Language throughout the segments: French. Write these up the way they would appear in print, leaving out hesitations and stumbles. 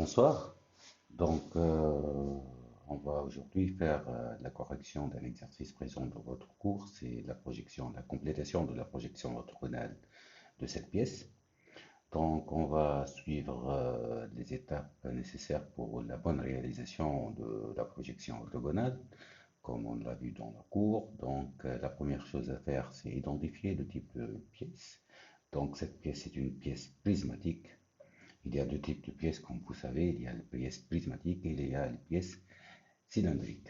Bonsoir. Donc, on va aujourd'hui faire la correction d'un exercice présent dans votre cours. C'est la projection, la complétation de la projection orthogonale de cette pièce. Donc, on va suivre les étapes nécessaires pour la bonne réalisation de la projection orthogonale, comme on l'a vu dans le cours. Donc, la première chose à faire, c'est identifier le type de pièce. Donc, cette pièce est une pièce prismatique. Il y a deux types de pièces, comme vous savez. Il y a les pièces prismatiques et il y a les pièces cylindriques.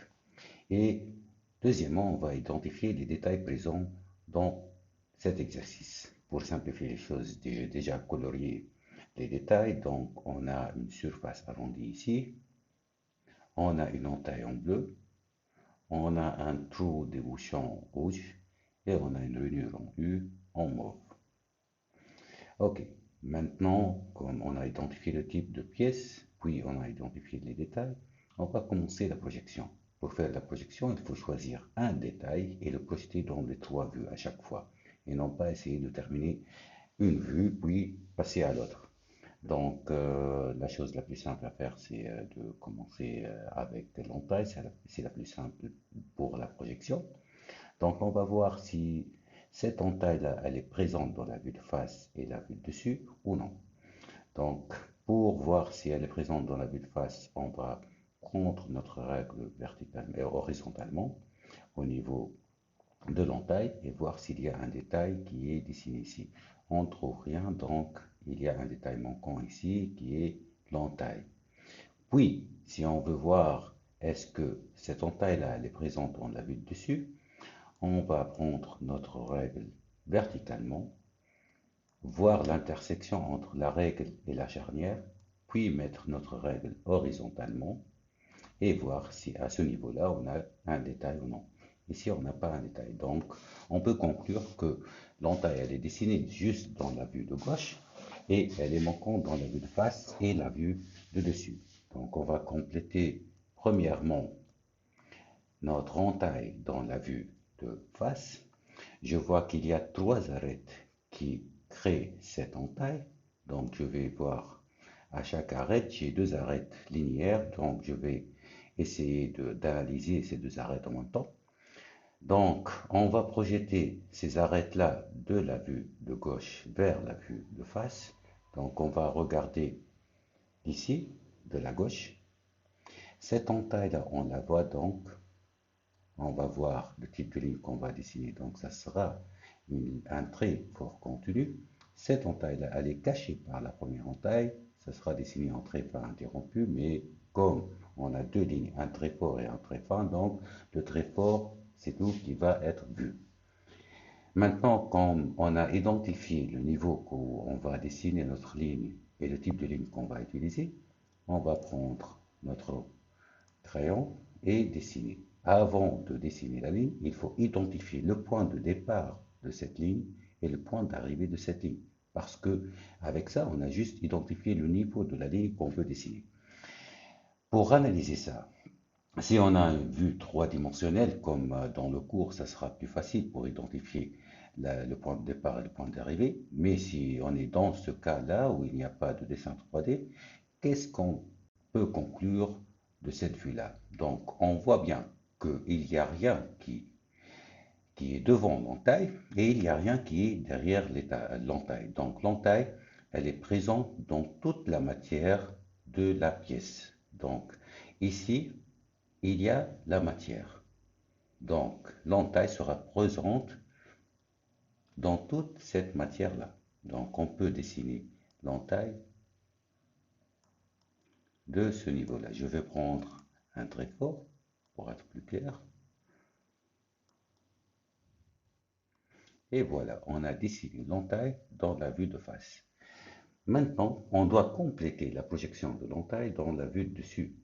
Et deuxièmement, on va identifier les détails présents dans cet exercice. Pour simplifier les choses, j'ai déjà colorié les détails. Donc, on a une surface arrondie ici. On a une entaille en bleu. On a un trou débouchant rouge. Et on a une rainure en U en mauve. Ok, maintenant, comme on a identifié le type de pièce, puis on a identifié les détails, on va commencer la projection. Pour faire la projection, il faut choisir un détail et le projeter dans les trois vues à chaque fois, et non pas essayer de terminer une vue, puis passer à l'autre. Donc, la chose la plus simple à faire, c'est de commencer avec l'entaille, c'est la plus simple pour la projection. Donc, on va voir si cette entaille-là, elle est présente dans la vue de face et la vue de dessus ou non. Donc, pour voir si elle est présente dans la vue de face, on va prendre notre règle verticalement et horizontalement au niveau de l'entaille et voir s'il y a un détail qui est dessiné ici. On ne trouve rien, donc il y a un détail manquant ici qui est l'entaille. Puis, si on veut voir est-ce que cette entaille-là, elle est présente dans la vue de dessus, on va prendre notre règle verticalement, voir l'intersection entre la règle et la charnière, puis mettre notre règle horizontalement et voir si à ce niveau-là on a un détail ou non. Ici, on n'a pas un détail. Donc, on peut conclure que l'entaille, elle est dessinée juste dans la vue de gauche et elle est manquante dans la vue de face et la vue de dessus. Donc, on va compléter premièrement notre entaille dans la vue de face. Je vois qu'il y a trois arêtes qui créent cette entaille. Donc, je vais voir à chaque arête, j'ai deux arêtes linéaires. Donc, je vais essayer d'analyser ces deux arêtes en même temps. Donc, on va projeter ces arêtes-là de la vue de gauche vers la vue de face. Donc, on va regarder ici, de la gauche. Cette entaille-là, on la voit donc. On va voir le type de ligne qu'on va dessiner. Donc, ça sera un trait fort continu. Cette entaille-là, elle est cachée par la première entaille. Ça sera dessiné en trait fin interrompu, mais comme on a deux lignes, un trait fort et un trait fin, donc le trait fort, c'est tout qui va être vu. Maintenant, quand on a identifié le niveau où on va dessiner notre ligne et le type de ligne qu'on va utiliser, on va prendre notre crayon et dessiner. Avant de dessiner la ligne, il faut identifier le point de départ de cette ligne et le point d'arrivée de cette ligne. Parce que avec ça, on a juste identifié le niveau de la ligne qu'on veut dessiner. Pour analyser ça, si on a une vue trois-dimensionnelle, comme dans le cours, ça sera plus facile pour identifier le point de départ et le point d'arrivée. Mais si on est dans ce cas-là où il n'y a pas de dessin 3D, qu'est-ce qu'on peut conclure de cette vue-là? Donc, on voit bien qu'il n'y a rien qui est devant l'entaille et il n'y a rien qui est derrière l'entaille. Donc, l'entaille, elle est présente dans toute la matière de la pièce. Donc, ici, il y a la matière. Donc, l'entaille sera présente dans toute cette matière-là. Donc, on peut dessiner l'entaille de ce niveau-là. Je vais prendre un trait fort pour être plus clair. Et voilà, on a dessiné l'entaille dans la vue de face. Maintenant, on doit compléter la projection de l'entaille dans la vue de dessus.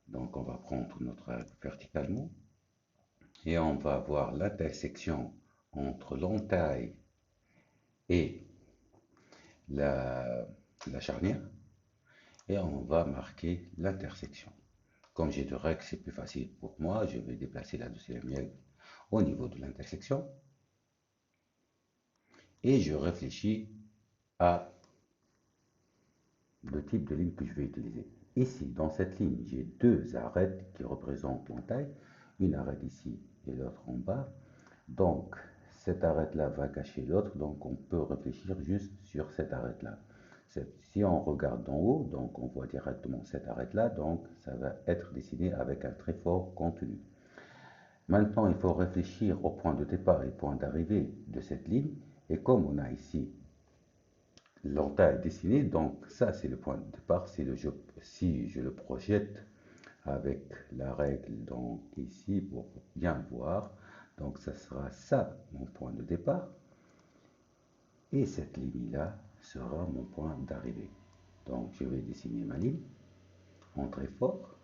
Donc, on va prendre notre arc verticalement et on va voir l'intersection entre l'entaille et la charnière et on va marquer l'intersection. Comme j'ai deux règles, c'est plus facile pour moi. Je vais déplacer la deuxième règle au niveau de l'intersection et je réfléchis à le type de ligne que je vais utiliser. Ici, dans cette ligne, j'ai deux arêtes qui représentent l'entaille, une arête ici et l'autre en bas. Donc, cette arête-là va cacher l'autre, donc on peut réfléchir juste sur cette arête-là. Si on regarde d'en haut, donc on voit directement cette arête-là, donc ça va être dessiné avec un très fort continu. Maintenant, il faut réfléchir au point de départ et point d'arrivée de cette ligne, et comme on a ici l'entaille dessinée, donc ça c'est le point de départ, si je le projette avec la règle donc ici pour bien voir, donc ça sera ça mon point de départ, et cette ligne-là sera mon point d'arrivée. Donc je vais dessiner ma ligne en très fort.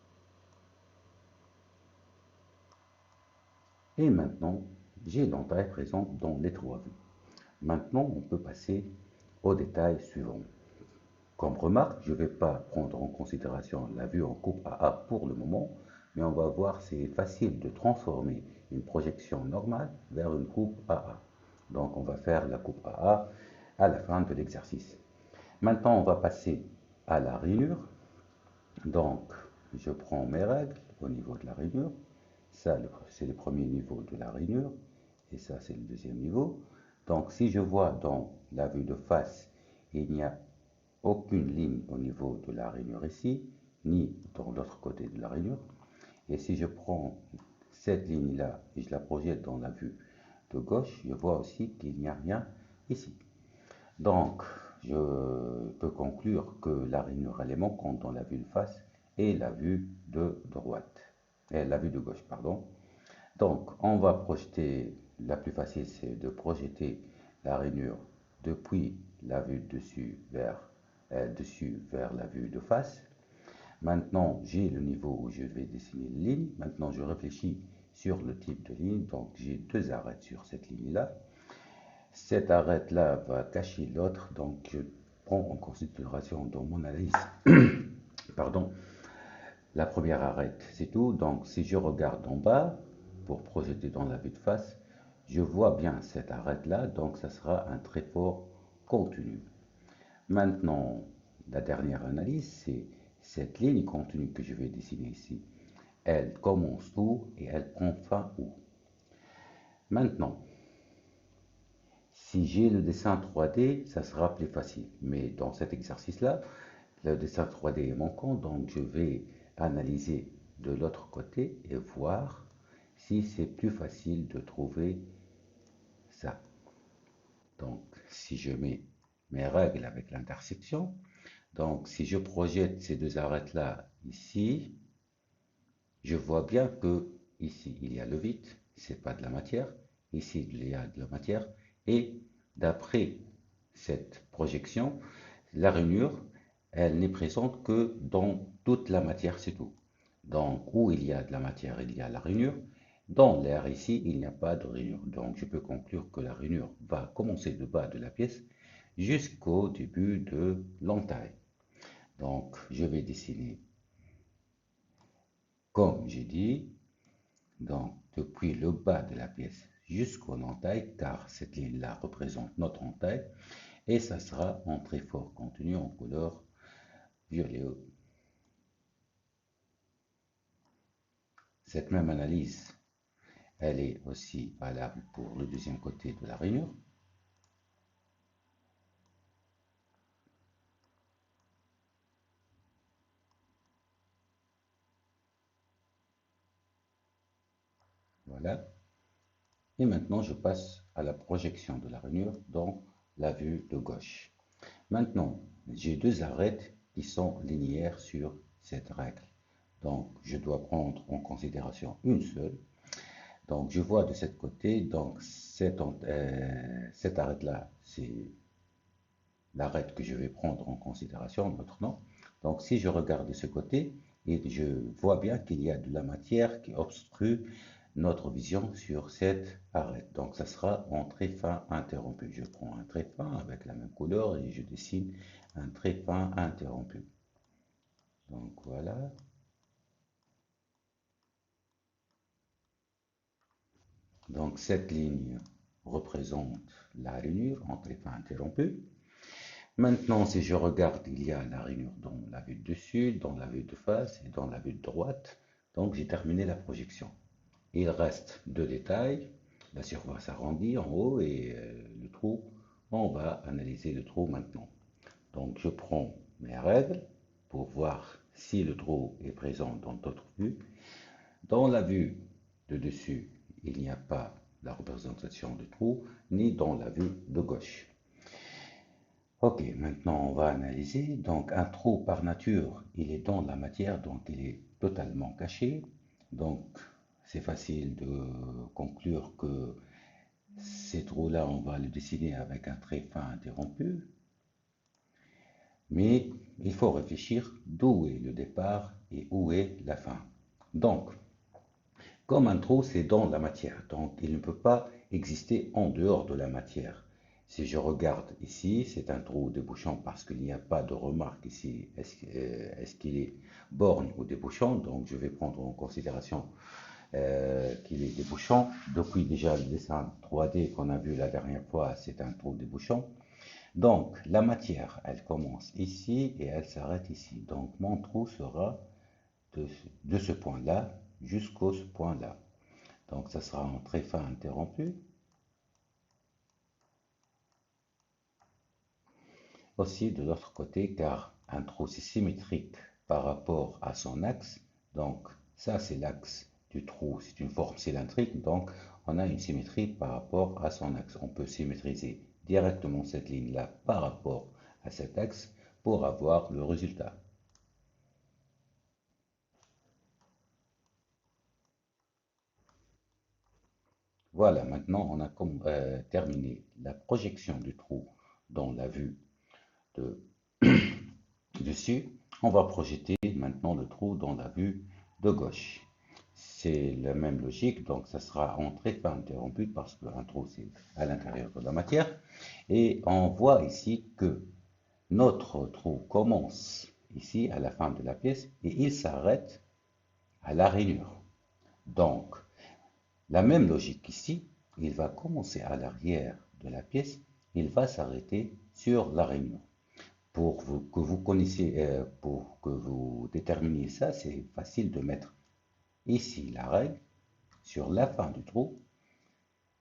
Et maintenant, j'ai l'entaille présente dans les trois vues. Maintenant, on peut passer au détail suivant. Comme remarque, je ne vais pas prendre en considération la vue en coupe AA pour le moment, mais on va voir c'est facile de transformer une projection normale vers une coupe AA. Donc on va faire la coupe AA à la fin de l'exercice. Maintenant, on va passer à la rainure. Donc, je prends mes règles au niveau de la rainure. Ça, c'est le premier niveau de la rainure. Et ça, c'est le deuxième niveau. Donc, si je vois dans la vue de face, il n'y a aucune ligne au niveau de la rainure ici, ni dans l'autre côté de la rainure. Et si je prends cette ligne-là et je la projette dans la vue de gauche, je vois aussi qu'il n'y a rien ici. Donc, je peux conclure que la rainure elle est manquante dans la vue de face et la vue de droite, et la vue de gauche, pardon. Donc, on va projeter, la plus facile c'est de projeter la rainure depuis la vue dessus vers la vue de face. Maintenant, j'ai le niveau où je vais dessiner une ligne. Maintenant, je réfléchis sur le type de ligne. Donc, j'ai deux arêtes sur cette ligne-là. Cette arête-là va cacher l'autre, donc je prends en considération dans mon analyse, pardon, la première arête, c'est tout. Donc si je regarde en bas, pour projeter dans la vue de face, je vois bien cette arête-là, donc ça sera un très fort continu. Maintenant, la dernière analyse, c'est cette ligne continue que je vais dessiner ici. Elle commence où et elle prend fin où. Maintenant, si j'ai le dessin 3D, ça sera plus facile. Mais dans cet exercice-là, le dessin 3D est manquant, donc je vais analyser de l'autre côté et voir si c'est plus facile de trouver ça. Donc, si je mets mes règles avec l'intersection, donc si je projette ces deux arêtes-là ici, je vois bien que ici il y a le vide, c'est pas de la matière, ici il y a de la matière, et d'après cette projection, la rainure, elle n'est présente que dans toute la matière, c'est tout. Donc, où il y a de la matière, il y a la rainure. Dans l'air ici, il n'y a pas de rainure. Donc, je peux conclure que la rainure va commencer du bas de la pièce jusqu'au début de l'entaille. Donc, je vais dessiner comme j'ai dit, donc depuis le bas de la pièce jusqu'au entaille, car cette ligne-là représente notre entaille, et ça sera en très fort continu en couleur violet. Cette même analyse, elle est aussi valable pour le deuxième côté de la rainure. Voilà. Et maintenant, je passe à la projection de la rainure dans la vue de gauche. Maintenant, j'ai deux arêtes qui sont linéaires sur cette règle. Donc, je dois prendre en considération une seule. Donc, je vois de ce côté, donc cette arête-là, c'est l'arête que je vais prendre en considération maintenant. Donc, si je regarde de ce côté, et je vois bien qu'il y a de la matière qui obstrue notre vision sur cette arête. Donc, ça sera en trait fin interrompu. Je prends un trait fin avec la même couleur et je dessine un trait fin interrompu. Donc, voilà. Donc, cette ligne représente la rainure en trait fin interrompu. Maintenant, si je regarde, il y a la rainure dans la vue de dessus, dans la vue de face et dans la vue de droite. Donc, j'ai terminé la projection. Il reste deux détails, la surface arrondie en haut et le trou. On va analyser le trou maintenant. Donc, je prends mes règles pour voir si le trou est présent dans d'autres vues. Dans la vue de dessus, il n'y a pas la représentation du trou, ni dans la vue de gauche. Ok, maintenant on va analyser. Donc un trou par nature, il est dans la matière, donc il est totalement caché. Donc c'est facile de conclure que ces trous-là, on va les dessiner avec un trait fin interrompu. Mais il faut réfléchir d'où est le départ et où est la fin. Donc, comme un trou, c'est dans la matière, donc il ne peut pas exister en dehors de la matière. Si je regarde ici, c'est un trou débouchant parce qu'il n'y a pas de remarque ici. Est-ce qu'il est borgne ou débouchant? Donc je vais prendre en considération qu'il est débouchant. Depuis déjà le dessin 3D qu'on a vu la dernière fois, c'est un trou débouchant. Donc la matière, elle commence ici et elle s'arrête ici. Donc mon trou sera de ce point-là jusqu'au point-là. Donc ça sera en trait fin interrompu. Aussi de l'autre côté, car un trou c'est symétrique par rapport à son axe. Donc ça c'est l'axe du trou, c'est une forme cylindrique. Donc on a une symétrie par rapport à son axe. On peut symétriser directement cette ligne-là par rapport à cet axe pour avoir le résultat. Voilà, maintenant on a terminé la projection du trou dans la vue de dessus. On va projeter maintenant le trou dans la vue de gauche. C'est la même logique, donc ça sera en trait pas interrompu parce qu'un trou c'est à l'intérieur de la matière. Et on voit ici que notre trou commence ici à la fin de la pièce et il s'arrête à la rainure. Donc, la même logique ici, il va commencer à l'arrière de la pièce, il va s'arrêter sur la rainure. Que vous connaissiez, pour que vous déterminiez ça, c'est facile de mettre ici la règle sur la fin du trou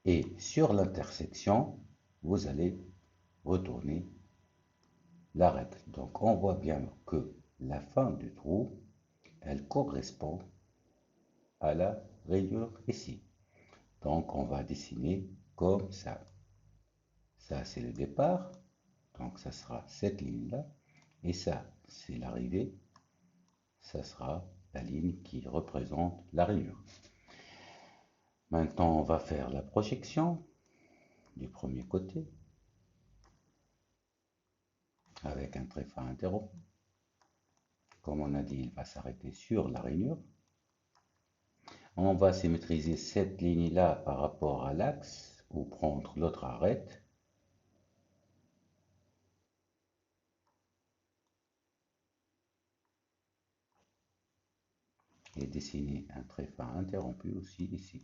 et sur l'intersection, vous allez retourner la règle. Donc on voit bien que la fin du trou, elle correspond à la rainure ici. Donc on va dessiner comme ça. Ça c'est le départ, donc ça sera cette ligne-là, et ça c'est l'arrivée, ça sera la ligne qui représente la rainure. Maintenant, on va faire la projection du premier côté avec un trait fin interrompu. Comme on a dit, il va s'arrêter sur la rainure. On va symétriser cette ligne-là par rapport à l'axe ou prendre l'autre arête. Et dessiner un trait fin interrompu aussi ici.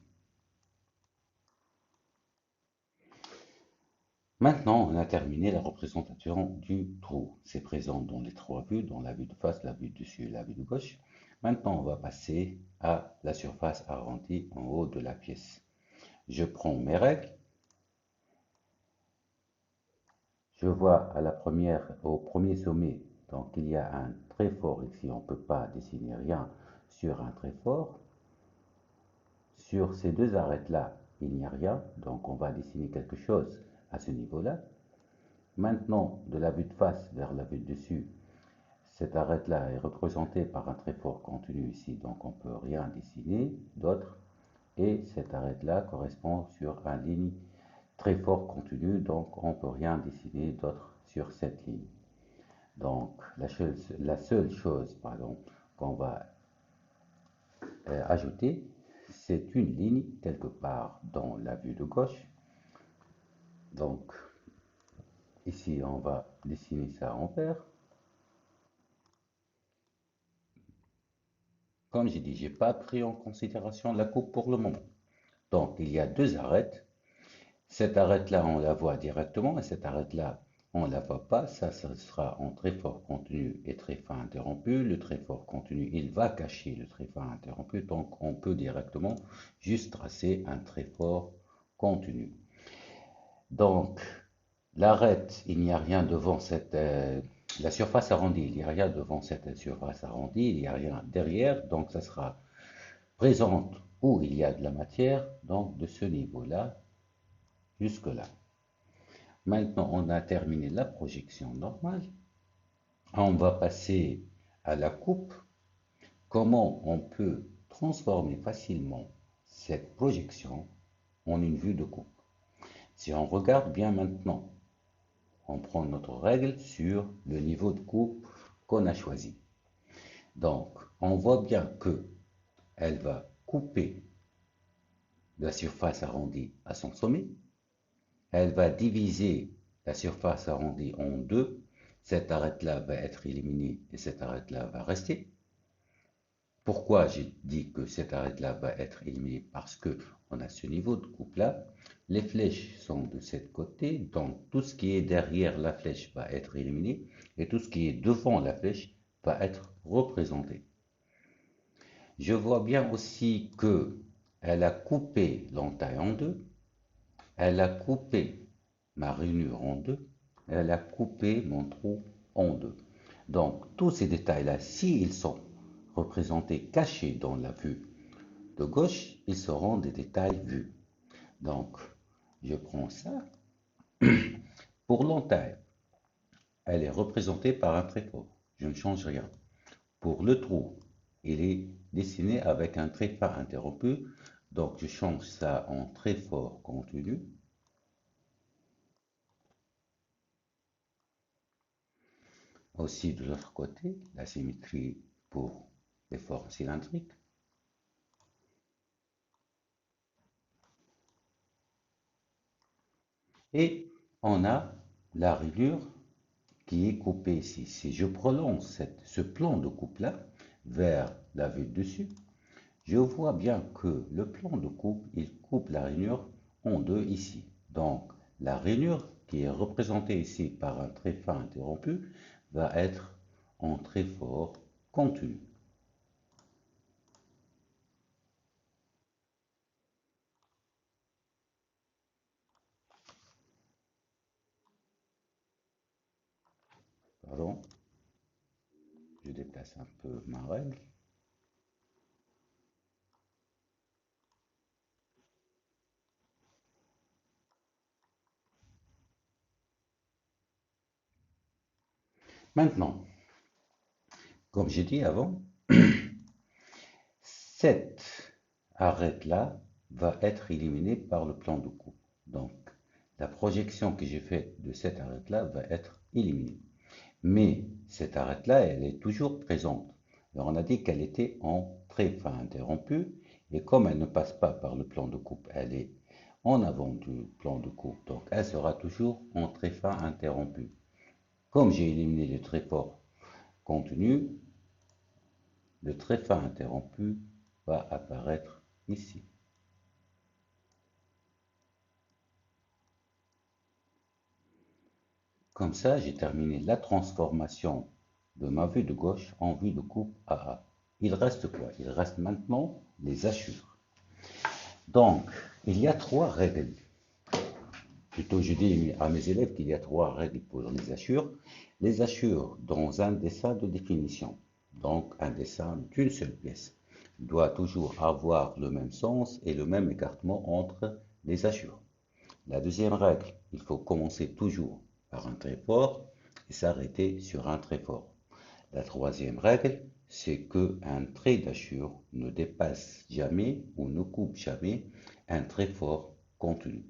Maintenant, on a terminé la représentation du trou. C'est présent dans les trois vues, dans la vue de face, la vue de dessus et la vue de gauche. Maintenant, on va passer à la surface arrondie en haut de la pièce. Je prends mes règles. Je vois à la première, au premier sommet, donc il y a un très fort ici. On ne peut pas dessiner rien sur un très fort. Sur ces deux arêtes-là, il n'y a rien. Donc on va dessiner quelque chose à ce niveau-là. Maintenant, de la vue de face vers la vue de dessus, cette arête-là est représentée par un trait fort continu ici, donc on ne peut rien dessiner d'autre. Et cette arête-là correspond sur un ligne très fort continu, donc on ne peut rien dessiner d'autre sur cette ligne. Donc la seule chose qu'on va ajouter, c'est une ligne quelque part dans la vue de gauche. Donc ici, on va dessiner ça en vert. Comme j'ai dit, je n'ai pas pris en considération la coupe pour le moment. Donc, il y a deux arêtes. Cette arête-là, on la voit directement, et cette arête-là, on ne la voit pas, ça sera en très fort continu et très fin interrompu. Le très fort continu, il va cacher le très fin interrompu, donc on peut directement juste tracer un très fort continu. Donc, l'arête, il n'y a rien devant la surface arrondie, il n'y a rien devant cette surface arrondie, il n'y a rien derrière, donc ça sera présente où il y a de la matière, donc de ce niveau-là jusque-là. Maintenant, on a terminé la projection normale. On va passer à la coupe. Comment on peut transformer facilement cette projection en une vue de coupe? Si on regarde bien maintenant, on prend notre règle sur le niveau de coupe qu'on a choisi. Donc, on voit bien que elle va couper la surface arrondie à son sommet. Elle va diviser la surface arrondie en deux. Cette arête-là va être éliminée et cette arête-là va rester. Pourquoi j'ai dit que cette arête-là va être éliminée? Parce que on a ce niveau de coupe-là. Les flèches sont de ce côté, donc tout ce qui est derrière la flèche va être éliminé et tout ce qui est devant la flèche va être représenté. Je vois bien aussi que elle a coupé l'entaille en deux, elle a coupé ma rainure en deux, elle a coupé mon trou en deux. Donc tous ces détails-là, s'ils sont représentés cachés dans la vue de gauche, ils seront des détails vus. Donc je prends ça. Pour l'entaille, elle est représentée par un trait fort. Je ne change rien. Pour le trou, il est dessiné avec un trait fin interrompu. Donc je change ça en trait fort continu. Aussi de l'autre côté, la symétrie pour les formes cylindriques. Et on a la rainure qui est coupée ici. Si je prolonge ce plan de coupe-là vers la vue dessus, je vois bien que le plan de coupe, il coupe la rainure en deux ici. Donc, la rainure qui est représentée ici par un trait fin interrompu va être en trait fort continu. Pardon, je déplace un peu ma règle. Maintenant, comme j'ai dit avant, cette arête-là va être éliminée par le plan de coupe. Donc, la projection que j'ai faite de cette arête-là va être éliminée. Mais cette arête-là, elle est toujours présente. Alors, on a dit qu'elle était en très fin interrompu, et comme elle ne passe pas par le plan de coupe, elle est en avant du plan de coupe, donc elle sera toujours en très fin interrompu. Comme j'ai éliminé le très fort continu, le très fin interrompu va apparaître ici. Comme ça, j'ai terminé la transformation de ma vue de gauche en vue de coupe AA. Il reste quoi? Il reste maintenant les hachures. Donc, il y a trois règles. Plutôt, je dis à mes élèves qu'il y a trois règles pour les hachures. Les hachures dans un dessin de définition, donc un dessin d'une seule pièce, doit toujours avoir le même sens et le même écartement entre les hachures. La deuxième règle, il faut commencer toujours par un trait fort et s'arrêter sur un trait fort. La troisième règle, c'est qu'un trait d'hachure ne dépasse jamais ou ne coupe jamais un trait fort continu.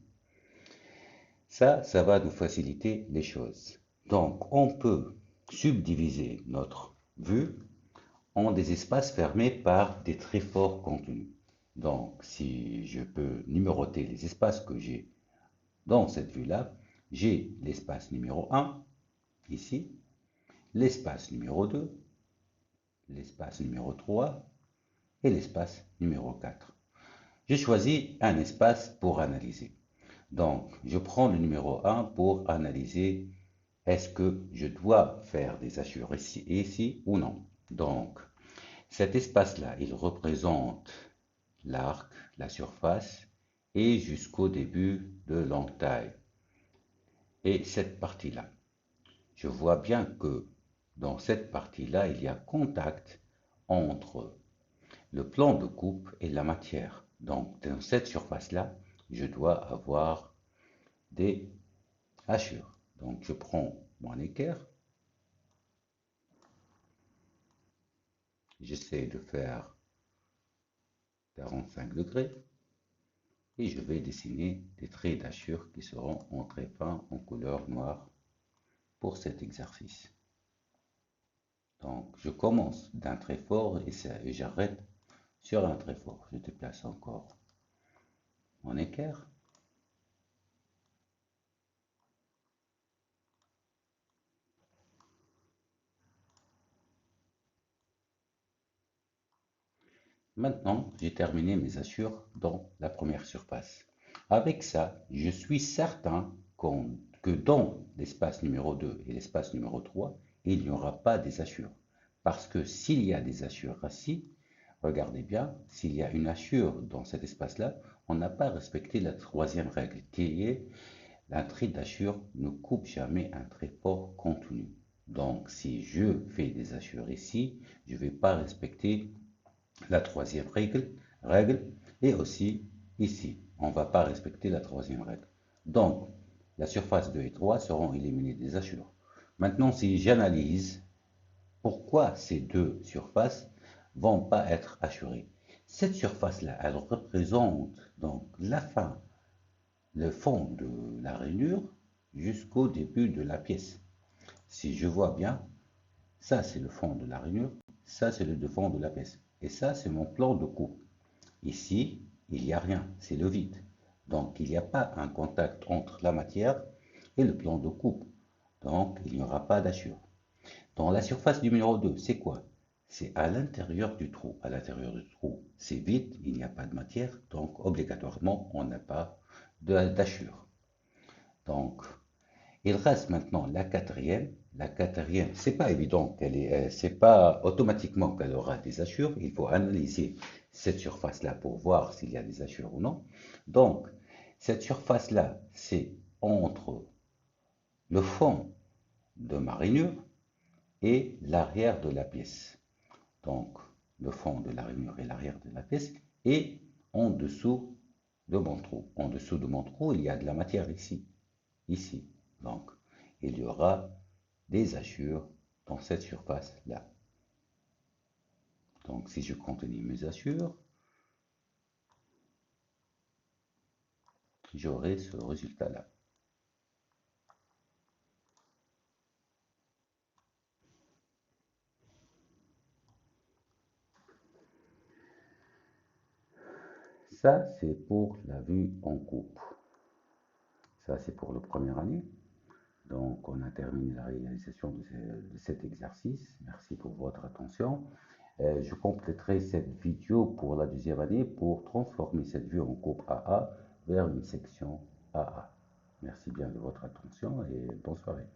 Ça va nous faciliter les choses. Donc, on peut subdiviser notre vue en des espaces fermés par des traits forts continus. Donc, si je peux numéroter les espaces que j'ai dans cette vue-là, j'ai l'espace numéro 1, ici, l'espace numéro 2, l'espace numéro 3 et l'espace numéro 4. Je choisis un espace pour analyser. Donc, je prends le numéro 1 pour analyser Est-ce que je dois faire des hachures ici et ici ou non? Donc, cet espace-là, il représente l'arc, la surface, et jusqu'au début de l'entaille. Et cette partie-là, je vois bien que dans cette partie-là, il y a contact entre le plan de coupe et la matière. Donc, dans cette surface-là, je dois avoir des hachures. Donc, je prends mon équerre, j'essaie de faire 45 degrés et je vais dessiner des traits d'hachure qui seront en très fin en couleur noire pour cet exercice. Donc, je commence d'un trait fort et j'arrête sur un trait fort. Je déplace encore mon équerre. Maintenant, j'ai terminé mes hachures dans la première surface. Avec ça, je suis certain que dans l'espace numéro 2 et l'espace numéro 3, il n'y aura pas des hachures. Parce que s'il y a des hachures ici, regardez bien, s'il y a une hachure dans cet espace-là, on n'a pas respecté la troisième règle, qui est un trait d'hachure ne coupe jamais un trait fort contenu. Donc, si je fais des hachures ici, je ne vais pas respecter la troisième règle et aussi ici, on ne va pas respecter la troisième règle. Donc, la surface 2 et 3 seront éliminées des hachures. Maintenant, si j'analyse pourquoi ces deux surfaces vont pas être hachurées. Cette surface-là, elle représente donc la fin, le fond de la rainure jusqu'au début de la pièce. Si je vois bien, ça c'est le fond de la rainure, ça c'est le fond de la pièce. Et ça c'est mon plan de coupe. Ici, il n'y a rien, c'est le vide. Donc il n'y a pas un contact entre la matière et le plan de coupe. Donc il n'y aura pas d'hachure. Dans la surface numéro 2, c'est quoi? C'est à l'intérieur du trou. À l'intérieur du trou, c'est vide, il n'y a pas de matière, donc obligatoirement, on n'a pas d'hachure. Donc, il reste maintenant la quatrième. La quatrième, c'est pas évident c'est pas automatiquement qu'elle aura des hachures. Il faut analyser cette surface-là pour voir s'il y a des hachures ou non. Donc, cette surface-là, c'est entre le fond de ma rainure et l'arrière de la pièce. Donc, le fond de la rainure et l'arrière de la pièce, et en dessous de mon trou. En dessous de mon trou, il y a de la matière ici, ici. Donc, il y aura des hachures dans cette surface-là. Donc, si je continue mes hachures, j'aurai ce résultat-là. Ça, c'est pour la vue en coupe. Ça, c'est pour la première année. Donc, on a terminé la réalisation de cet exercice. Merci pour votre attention. Je compléterai cette vidéo pour la deuxième année pour transformer cette vue en coupe AA vers une section AA. Merci bien de votre attention et bonne soirée.